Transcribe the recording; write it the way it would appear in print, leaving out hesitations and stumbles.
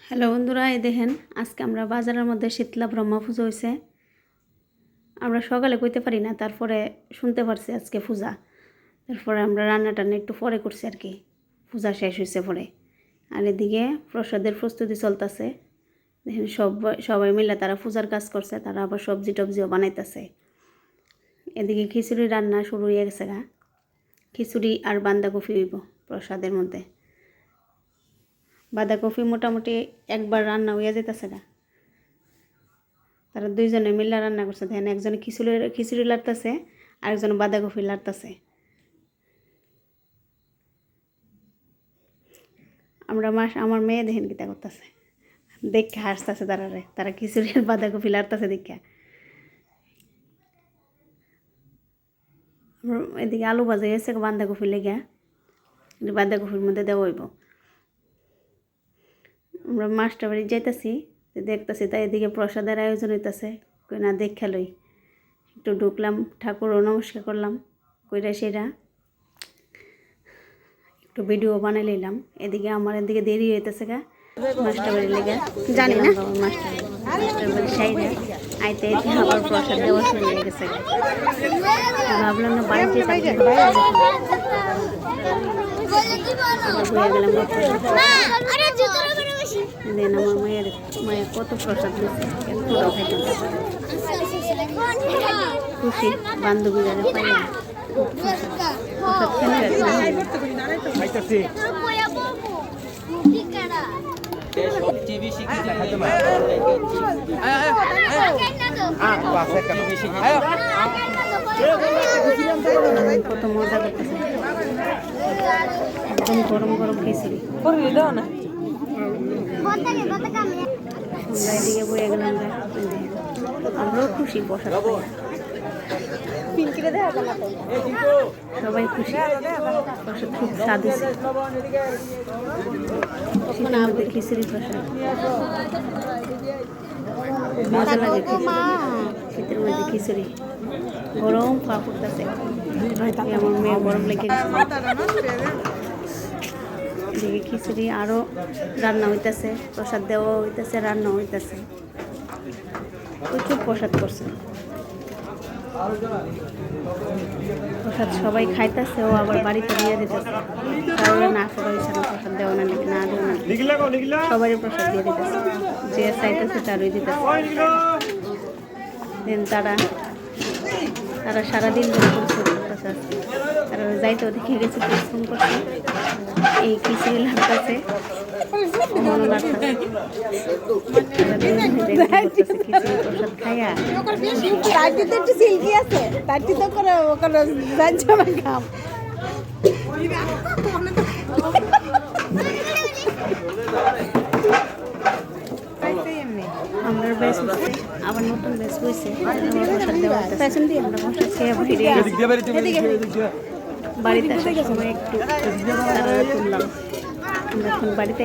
Hello বন্ধুরা, এই দেখেন আজকে আমরা বাজারের মধ্যে শীতলা ব্রহ্মা পূজা হয়েছে। আমরা সকালে কইতে পারি না, তারপরে শুনতে পারছি আজকে পূজা। তারপরে আমরা রান্নাটা একটু পরে করছি আর কি, পূজা শেষ হয়েছে পরে। আর এদিকে প্রসাদের প্রস্তুতি চলতেছে। দেখেন সবাই মিলে তারা পূজার কাজ করছে, তারা আবার সবজি টবজিও বানাইতেছে। এদিকে খিচুড়ি রান্না শুরু হয়ে গেছে গা। খিচুড়ি আর বাঁধাকপি হইব প্রসাদের মধ্যে। বাঁধাকপি মোটামুটি একবার রান্না হয়ে যেতেছে গা। তারা দুইজনে মিলে রান্না করছে। দেখেন একজনে খিচুড়ি লাড়তেছে, আরেকজন বাঁধাকপি লাড়তেছে। আমার মেয়ে দেখেন কিতা করতেছে, দেখে হাসতেছে তারা খিচুড়ি আর বাঁধাকপি লাড়তেছে দেখা। এদিকে আলু ভাজা গেছে বাঁধাকপি লেগে, বাঁধাকপির মধ্যে দেওয়া হইব। আমরা মাস্টার বাড়ি যাইতেছি, দেখতেছি তাই এদিকে প্রসাদের আয়োজন হইতেছে। কই না দেখা লই, একটু ঢুকলাম, ঠাকুরও নমস্কার করলাম, কইরা সেটা একটু ভিডিও বানাই লইলাম। এদিকে দেরি হইতেছে গা মাস্টার বাড়ি লেগে, জানি না মাস্টার বাড়ি সাইডে আইতে আবার প্রসাদ দেওয়া শুরু হয়ে গেছে। ভাবলাম না বাড়িতে হয়ে গেলাম। দেন আমার মায়ের কত প্রসাদ দিচ্ছে, খুশি বান্ধবী যারা পাইলাম প্রসাদ খেলে। কত মজা করতেছে, একদম গরম গরম খিচুড়ি। সন্ধ্যায় দিকে বয়ে গেলাম, আমরাও খুশি প্রসাদ সবাই খুশি। প্রসাদ খুব স্বাদ হয়েছে, শীতের মধ্যে খিচুড়ি প্রসাদ মজা লাগে। শীতের মধ্যে খিচুড়ি গরম পা করতেছে। আমার মেয়ে গরম লেগে গেছে। এদিকে খিচুড়ি আরও রান্না হইতেছে, প্রসাদ দেওয়া হইতেছে, রান্না হইতেছে। প্রচুর প্রসাদ করছে, প্রসাদ সবাই খাইতেছে। ও আবার বাড়িতে নিয়ে দিতেছে, কারণ না করা হয়েছে না প্রসাদ দেওয়া না দেওয়া না, সবারই প্রসাদ দিয়ে দিতেছে, যে চাইতেছে তারই দিতেছে। দেন তারা সারাদিন ধরে পরিশ্রম করতেছে। তারা যাইতে দেখে গেছে পরিশ্রম করছে। এই খিচুড়ি লাগতেছে, মনে লাগতেছে খিচুড়ি প্রসাদ খাইয়া। আমরা বেশ হচ্ছে, আবার নতুন বেশ হয়েছে, প্রসাদ দেওয়া হচ্ছে। আমরা প্রসাদ খেয়ে বাড়িতে আসার সময় একটু তুললাম। আমরা এখন বাড়িতে